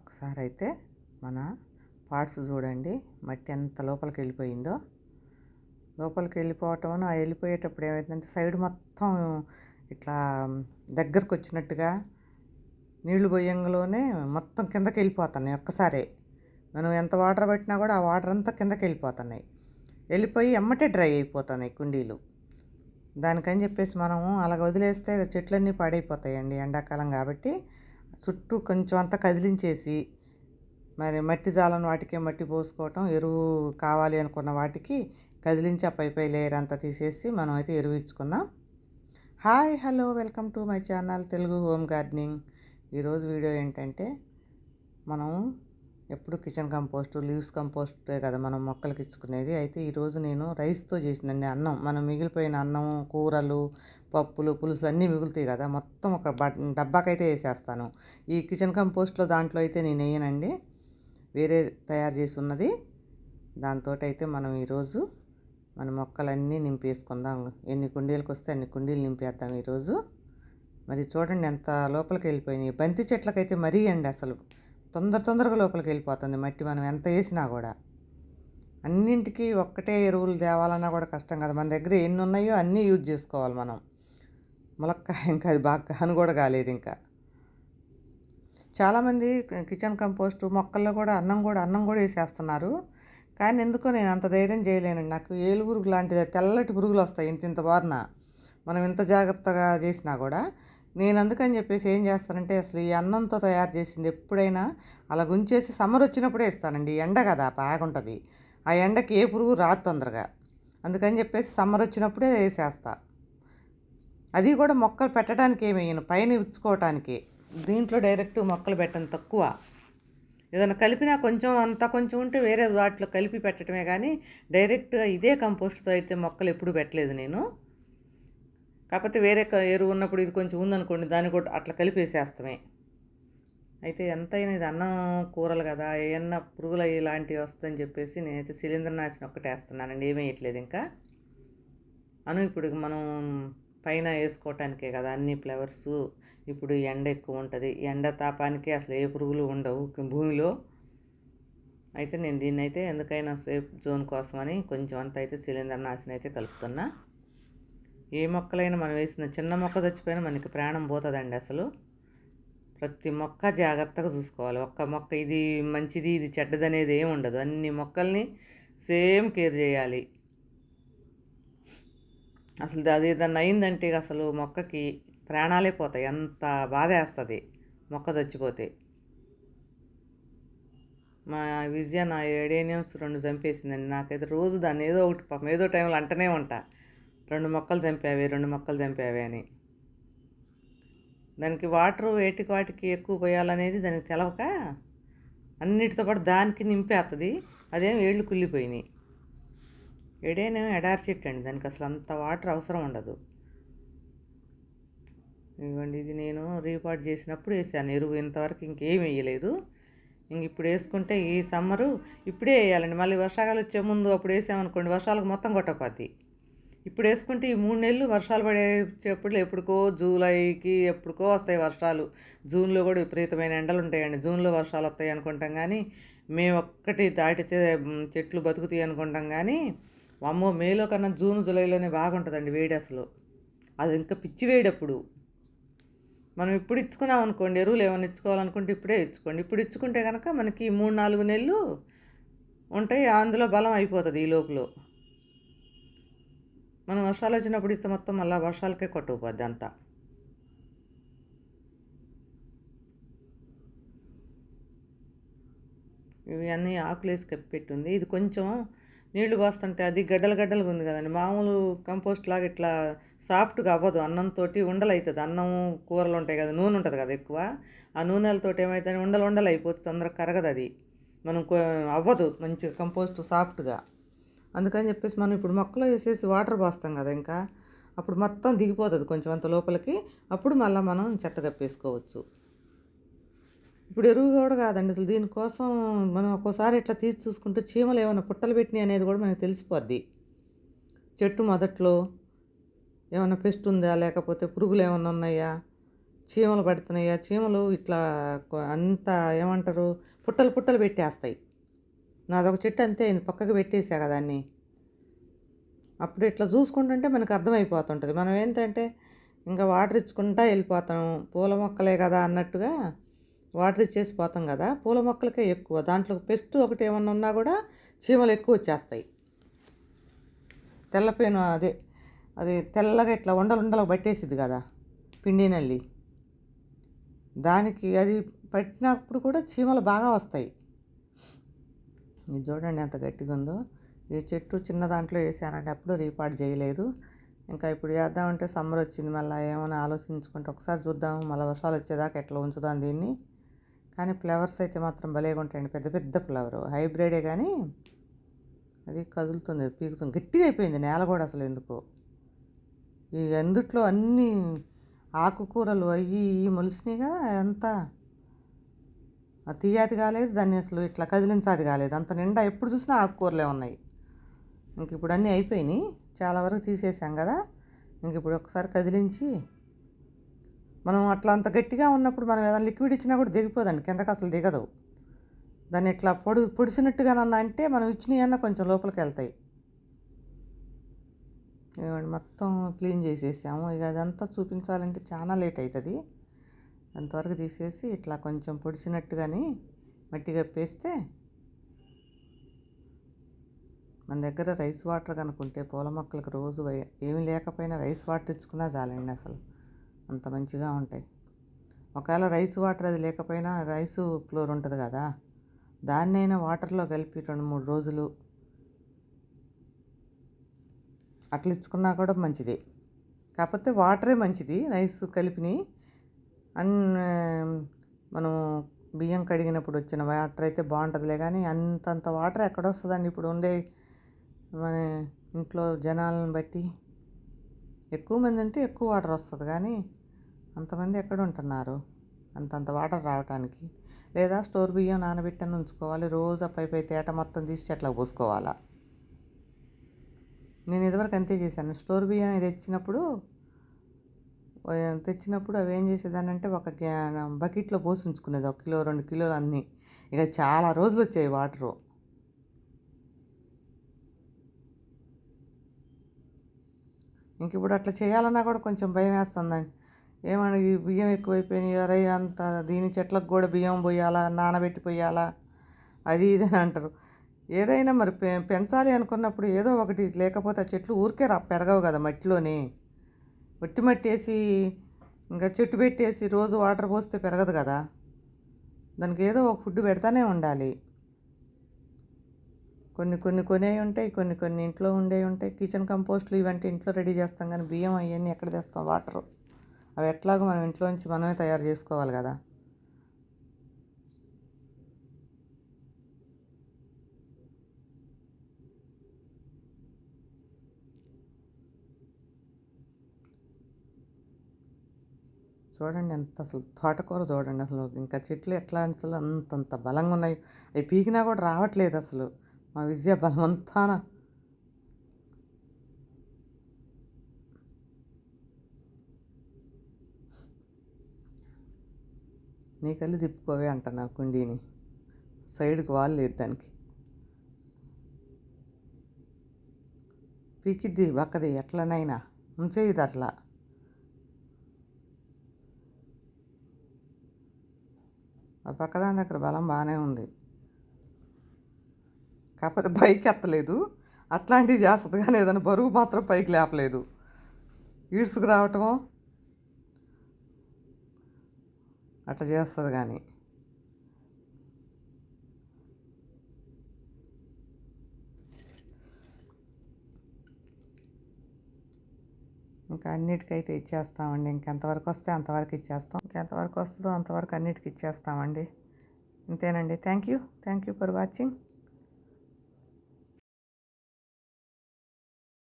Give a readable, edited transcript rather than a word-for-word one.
ఒకసారి అయితే మన పార్ట్స్ చూడండి, మట్టి ఎంత లోపలికి వెళ్ళిపోయిందో. లోపలికి వెళ్ళిపోవటం, ఆ వెళ్ళిపోయేటప్పుడు ఏమైందంటే సైడ్ మొత్తం ఇట్లా దగ్గరకు వచ్చినట్టుగా నీళ్లు పోయంగలోనే మొత్తం కిందకి వెళ్ళిపోతున్నాయి ఒక్కసారే. మనం ఎంత వాటర్ పట్టినా కూడా ఆ వాటర్ అంతా కిందకి వెళ్ళిపోతున్నాయి. వెళ్ళిపోయి ఎమ్మటే డ్రై అయిపోతున్నాయి కుండీలు. దానికని చెప్పేసి మనము అలాగ వదిలేస్తే చెట్లన్నీ పాడైపోతాయండి ఎండాకాలం కాబట్టి. చుట్టూ కొంచెం అంతా కదిలించేసి, మరి మట్టి జాలను వాటికే మట్టి పోసుకోవటం, ఎరువు కావాలి అనుకున్న వాటికి కదిలించి ఆ పై లేయర్ అంతా తీసేసి మనం అయితే ఎరువు ఇచ్చుకుందాం. Hi, hello, welcome to my channel Telugu home gardening. ఈరోజు వీడియో ఏంటంటే, మనం ఎప్పుడు కిచెన్ కంపోస్ట్, లీవ్స్ కంపోస్టే కదా మనం మొక్కలకి ఇచ్చుకునేది. అయితే ఈరోజు నేను రైస్తో చేసిందండి అన్నం. మనం మిగిలిపోయిన అన్నం, కూరలు, పప్పులు, పులుసు అన్నీ మిగులుతాయి కదా, మొత్తం ఒక డబ్బాకైతే వేసేస్తాను. ఈ కిచెన్ కంపోస్ట్లో దాంట్లో అయితే నేను వేయనండి, వేరే తయారు చేసి ఉన్నది. దాంతో అయితే మనం ఈరోజు మన మొక్కలన్నీ నింపేసుకుందాం. ఎన్ని కుండీలకు వస్తే అన్ని కుండీలు నింపేద్దాం ఈరోజు. మరి చూడండి ఎంత లోపలికి వెళ్ళిపోయినాయి. బంతి చెట్లకైతే మరీ అండి అసలు తొందరగా లోపలికి వెళ్ళిపోతుంది మట్టి, మనం ఎంత వేసినా కూడా. అన్నింటికి ఒక్కటే ఎరువులు తేవాలన్నా కూడా కష్టం కదా. మన దగ్గర ఎన్ని ఉన్నాయో అన్నీ యూజ్ చేసుకోవాలి మనం. ములక్కాయ ఇంకా అది బాగా అని కూడా కాలేదు ఇంకా. చాలామంది కిచెన్ కంపోస్టు మొక్కల్లో కూడా అన్నం కూడా వేసేస్తున్నారు. కానీ ఎందుకో నేను అంత ధైర్యం చేయలేనండి. నాకు ఏలు పురుగు లాంటిది, తెల్లటి పురుగులు వస్తాయి ఇంత బారిన, మనం ఇంత జాగ్రత్తగా చేసినా కూడా. నేను అందుకని చెప్పేసి ఏం చేస్తానంటే, అసలు ఈ అన్నంతో తయారు చేసింది ఎప్పుడైనా అలా ఉంచేసి సమ్మర్ వచ్చినప్పుడే ఇస్తానండి. ఎండ కదా బాగుంటుంది, ఆ ఎండకి ఏ పురుగు రాదు తొందరగా. అందుకని చెప్పేసి సమ్మర్ వచ్చినప్పుడే వేసేస్తా. అది కూడా మొక్కలు పెట్టడానికి ఏమి వేయను, పైన ఇచ్చుకోవటానికి. దీంట్లో డైరెక్ట్ మొక్కలు పెట్టను, తక్కువ. ఏదైనా కలిపినా కొంచెం అంతా కొంచెం ఉంటే వేరే వాటిలో కలిపి పెట్టడమే కానీ డైరెక్ట్గా ఇదే కంపోస్ట్తో అయితే మొక్కలు ఎప్పుడు పెట్టలేదు నేను. కాకపోతే వేరే ఎరువు ఉన్నప్పుడు ఇది కొంచెం ఉందనుకోండి, దాన్ని కూడా అట్లా కలిపేసేస్తామే. అయితే ఎంతైనా ఇది అన్నం కూరలు కదా, ఏమన్నా పురుగులు ఇలాంటివి వస్తుందని చెప్పేసి నేనైతే శిలీంద్రనాశిని ఒక్కటే వేస్తున్నానండి, ఏమీ వేయట్లేదు ఇంకా. ఇప్పుడు మనం పైన వేసుకోవటానికే కదా అన్ని ఫ్లవర్స్. ఇప్పుడు ఎండ ఎక్కువ ఉంటుంది, ఎండ తాపానికి అసలు ఏ పురుగులు ఉండవు భూమిలో. అయితే నేను దీన్ని అయితే ఎందుకైనా సేఫ్ జోన్ కోసమని కొంచెం అంత అయితే శిలీంద్రనాశిని అయితే కలుపుతున్నా. ఏ మొక్కలైనా మనం వేసిన చిన్న మొక్క చచ్చిపోయినా మనకి ప్రాణం పోతుందండి అసలు. ప్రతి మొక్క జాగ్రత్తగా చూసుకోవాలి. ఒక్క మొక్క ఇది మంచిది ఇది చెడ్డది అనేది ఏమి ఉండదు, అన్ని మొక్కల్ని సేమ్ కేర్ చేయాలి. అసలు అది ఏదన్నా అయిందంటే అసలు మొక్కకి ప్రాణాలే పోతాయి, అంత బాధ వేస్తుంది మొక్క చచ్చిపోతే. మా విజయ నా ఏడేనియమ్స్ 2 చంపేసిందండి. నాకైతే రోజు దాన్ని ఏదో ఒకటి పాపం ఏదో టైంలో అంటనే ఉంటా, 2 మొక్కలు చంపావే అని. దానికి వాటరు వాటికి ఎక్కువ పోయాలనేది దానికి తెలవక అన్నిటితో పాటు దానికి నింపేస్తుంది. అదేం ఏళ్ళు కుళ్ళిపోయినాయి. ఎడేనేమో ఎడారి చెట్టు అండి, దానికి అసలు అంత వాటర్ అవసరం ఉండదు. ఇదిగోండి, ఇది నేను రీపాట్ చేసినప్పుడు వేసాను ఎరువు, ఇంతవరకు ఇంకేం వేయలేదు. ఇప్పుడు వేసుకుంటే ఈ సమ్మరు ఇప్పుడే వేయాలండి. మళ్ళీ వర్షాకాలం వచ్చే ముందు అప్పుడు వేసామనుకోండి, వర్షాలకు మొత్తం కొట్టకపోద్ది. ఇప్పుడు వేసుకుంటే ఈ 3 నెలలు వర్షాలు పడేటప్పుడు ఎప్పుడుకో జూలైకి ఎప్పుడుకో వస్తాయి వర్షాలు. జూన్లో కూడా విపరీతమైన ఎండలు ఉంటాయండి. జూన్లో వర్షాలు వస్తాయి అనుకుంటాం కానీ, మేము ఒక్కటి దాటితే చెట్లు బతుకుతాయి అనుకుంటాం కానీ, అమ్మో మేలో కన్నా జూన్ జూలైలోనే బాగుంటుందండి వేడి అసలు. అది ఇంకా పిచ్చి వేడి అప్పుడు. మనం ఇప్పుడు ఇచ్చుకున్నాం అనుకోండి, ఎరువులు ఏమైనా ఇచ్చుకోవాలనుకుంటే ఇప్పుడే ఇచ్చుకోండి. ఇప్పుడు ఇచ్చుకుంటే కనుక మనకి 3-4 నెలలు ఉంటాయి, అందులో బలం అయిపోతుంది ఈ లోపల. మనం వర్షాలు వచ్చినప్పుడు ఇస్తే మొత్తం మళ్ళీ వర్షాలకే కొట్టుకుపోద్ది అంతా. ఇవి అన్నీ ఆకులు వేసి కప్పిపెట్టుంది. ఇది కొంచెం నీళ్లు పోస్తుంటే అది గడ్డలుగా ఉంది కదండి. మామూలు కంపోస్ట్ లాగా ఇట్లా సాఫ్ట్గా అవ్వదు, అన్నంతో ఉండలు అవుతుంది. అన్నం కూరలు ఉంటాయి కదా, నూనె ఉంటుంది కదా ఎక్కువ, ఆ నూనెలతో ఏమవుతుంది, ఉండలు అయిపోతుంది, తొందరగా కరగదు అది. మనం అవ్వదు మంచిగా కంపోస్ట్ సాఫ్ట్గా. అందుకని చెప్పేసి మనం ఇప్పుడు మొక్కలో వేసేసి వాటర్ పోస్తాం కదా, ఇంకా అప్పుడు మొత్తం దిగిపోతుంది కొంచెం అంత లోపలికి. అప్పుడు మళ్ళీ మనం చెత్త కప్పేసుకోవచ్చు. ఇప్పుడు ఎరువు కూడా కాదండి అసలు, దీనికోసం మనం ఒక్కోసారి ఇట్లా తీసి చూసుకుంటే చీమలు ఏమైనా పుట్టలు పెట్టినాయి అనేది కూడా మనకు తెలిసిపోద్ది. చెట్టు మొదట్లో ఏమైనా పెస్ట్ ఉందా, లేకపోతే పురుగులు ఏమైనా ఉన్నాయా, చీమలు పడుతున్నాయి. ఆ చీమలు ఇట్లా అంతా ఏమంటారు, పుట్టలు పుట్టలు పెట్టేస్తాయి. నాదొక చెట్టు అంతే అయింది, పక్కకు పెట్టేసా కదా దాన్ని. అప్పుడు ఇట్లా చూసుకుంటుంటే మనకు అర్థమైపోతుంటుంది. మనం ఏంటంటే ఇంకా వాటర్ ఇచ్చుకుంటా వెళ్ళిపోతాం. పూల మొక్కలే కదా అన్నట్టుగా వాటర్ ఇచ్చేసి పోతాం కదా. పూల మొక్కలకే ఎక్కువ, దాంట్లో పెస్ట్ ఒకటి ఏమన్నా ఉన్నా కూడా చీమలు ఎక్కువ వచ్చేస్తాయి. తెల్లపేను అదే, అది తెల్లగా ఇట్లా ఉండలు ఉండలు పట్టేసిద్ది కదా పిండి నల్లి, దానికి అది పట్టినప్పుడు కూడా చీమలు బాగా వస్తాయి. ఇది చూడండి ఎంత గట్టిగా ఉందో. ఈ చెట్టు చిన్న దాంట్లో వేసానంటే అప్పుడు రీపాట్ చేయలేదు. ఇంకా ఇప్పుడు చేద్దామంటే సమ్మర్ వచ్చింది, మళ్ళీ ఏమైనా ఆలోచించుకుంటే ఒకసారి చూద్దాం, మళ్ళీ వర్షాలు వచ్చేదాకా ఎట్లా ఉంచుదాం దీన్ని. కానీ ఫ్లవర్స్ అయితే మాత్రం భలేగా ఉంటాయండి, పెద్ద పెద్ద ఫ్లవర్, హైబ్రిడే కానీ అది కదులుతుంది, పీకుతుంది, గట్టిగా అయిపోయింది నేల కూడా అసలు ఎందుకో. ఈ అందుట్లో అన్నీ ఆకుకూరలు అయ్యి మొలిసినాయిగా, అంతా తీయది కాలేదు, దాన్ని అసలు ఇట్లా కదిలించాది కాలేదు, అంత నిండా ఎప్పుడు చూసినా ఆకుకూరలే ఉన్నాయి. ఇంక ఇప్పుడు అన్నీ అయిపోయినాయి, చాలా వరకు తీసేసాం కదా. ఇంక ఇప్పుడు ఒకసారి కదిలించి, మనం అట్లా అంత గట్టిగా ఉన్నప్పుడు మనం ఏదైనా లిక్విడ్ ఇచ్చినా కూడా దిగిపోదండి, కిందకి అసలు దిగదు. దాన్ని ఇట్లా పొడిసినట్టుగానన్నా అంటే మనం ఇచ్చినవి అన్నా కొంచెం లోపలికి వెళ్తాయి. ఏమండి మొత్తం క్లీన్ చేసేసాము. ఇక అదంతా చూపించాలంటే చాలా లేట్ అవుతుంది. అంతవరకు తీసేసి ఇట్లా కొంచెం పొడిసినట్టుగాని మట్టి కప్పేస్తే, మన దగ్గర రైస్ వాటర్ కనుకుంటే పూల మొక్కలకు రోజు ఏమీ లేకపోయినా రైస్ వాటర్ ఇచ్చుకున్నా చాలండి, అసలు అంత మంచిగా ఉంటాయి. ఒకవేళ రైస్ వాటర్ అది లేకపోయినా రైసు ఫ్లోర్ ఉంటుంది కదా, దాన్నైనా వాటర్లో కలిపి 2-3 రోజులు అట్లా ఇచ్చుకున్నా కూడా మంచిది. కాకపోతే వాటరే మంచిది, రైస్ కలిపిని మనం బియ్యం కడిగినప్పుడు వచ్చిన వాటర్ అయితే బాగుంటుందిలే. కానీ అంతంత వాటర్ ఎక్కడ వస్తుందండి ఇప్పుడు ఉండే మన ఇంట్లో జనాలను బట్టి. ఎక్కువ మంది ఉంటే ఎక్కువ వాటర్ వస్తుంది, కానీ అంతమంది ఎక్కడ ఉంటున్నారు అంతంత వాటర్ రావడానికి. లేదా స్టోర్ బియ్యం నానబెట్టని ఉంచుకోవాలి, రోజు పై తేట మొత్తం తీసి చెట్లకు పోసుకోవాలా. నేను ఇదివరకు అంతే చేశాను. స్టోర్ బియ్యం తెచ్చినప్పుడు అవి ఏం చేసేదానంటే ఒక బకెట్లో పోసి ఉంచుకునేది, 1 కిలో 2 కిలోలు అన్నీ. ఇక చాలా రోజులు వచ్చాయి వాటరు. ఇంక ఇప్పుడు అట్లా చేయాలన్నా కూడా కొంచెం భయం వేస్తుందండి. ఏమన్నా ఈ బియ్యం ఎక్కువైపోయినాయి, అరే అంత దీని చెట్లకు కూడా బియ్యం పోయాలా, నానబెట్టి పోయాలా, అది ఇది అని అంటారు. ఏదైనా మరి పెంచాలి అనుకున్నప్పుడు ఏదో ఒకటి, లేకపోతే ఆ చెట్లు ఊరికే పెరగవు కదా మట్టిలోనే. మట్టి వేసి ఇంకా చెట్టు పెట్టేసి రోజు వాటర్ పోస్తే పెరగదు కదా, దానికి ఏదో ఒక ఫుడ్ పెడతానే ఉండాలి. కొన్ని కొనేవి ఉంటాయి, కొన్ని ఇంట్లో ఉండేవి ఉంటాయి. కిచెన్ కంపోస్ట్లు ఇవంటే ఇంట్లో రెడీ చేస్తాం, కానీ బియ్యం అవన్నీ ఎక్కడ తెస్తాం, వాటరు అవి ఎట్లాగో మనం ఇంట్లోంచి మనమే తయారు చేసుకోవాలి కదా. చూడండి ఎంత అసలు తోటకూర చూడండి, అసలు ఇంకా చెట్లు ఎట్లా అసలు అంతంత బలంగా ఉన్నాయి. అవి పీకినా కూడా రావట్లేదు అసలు, మా విజయ బలవంతాన. నీ కళ్ళు తిప్పుకోవే అంటున్నా కుండీని, సైడ్కి వాల్ లేదు దానికి. పీకిద్ది బక్కది ఎట్లనైనా, ఉంచేది అట్లా. ఆ పక్కదాని దగ్గర బలం బాగానే ఉంది, కాకపోతే పైకి ఎత్తలేదు. అట్లాంటివి చేస్తుంది, కానీ ఏదైనా బరువు మాత్రం పైకి లేపలేదు. ఈడ్సుకు రావటమో అట్లా చేస్తుంది. కానీ ఇంకా అన్నిటికైతే ఇచ్చేస్తామండి. ఇంకెంతవరకు వస్తే అంతవరకు ఇచ్చేస్తాం, ఇంకెంతవరకు వస్తుందో అంతవరకు అన్నిటికి ఇచ్చేస్తామండి. అంతేనండి. Thank you for watching.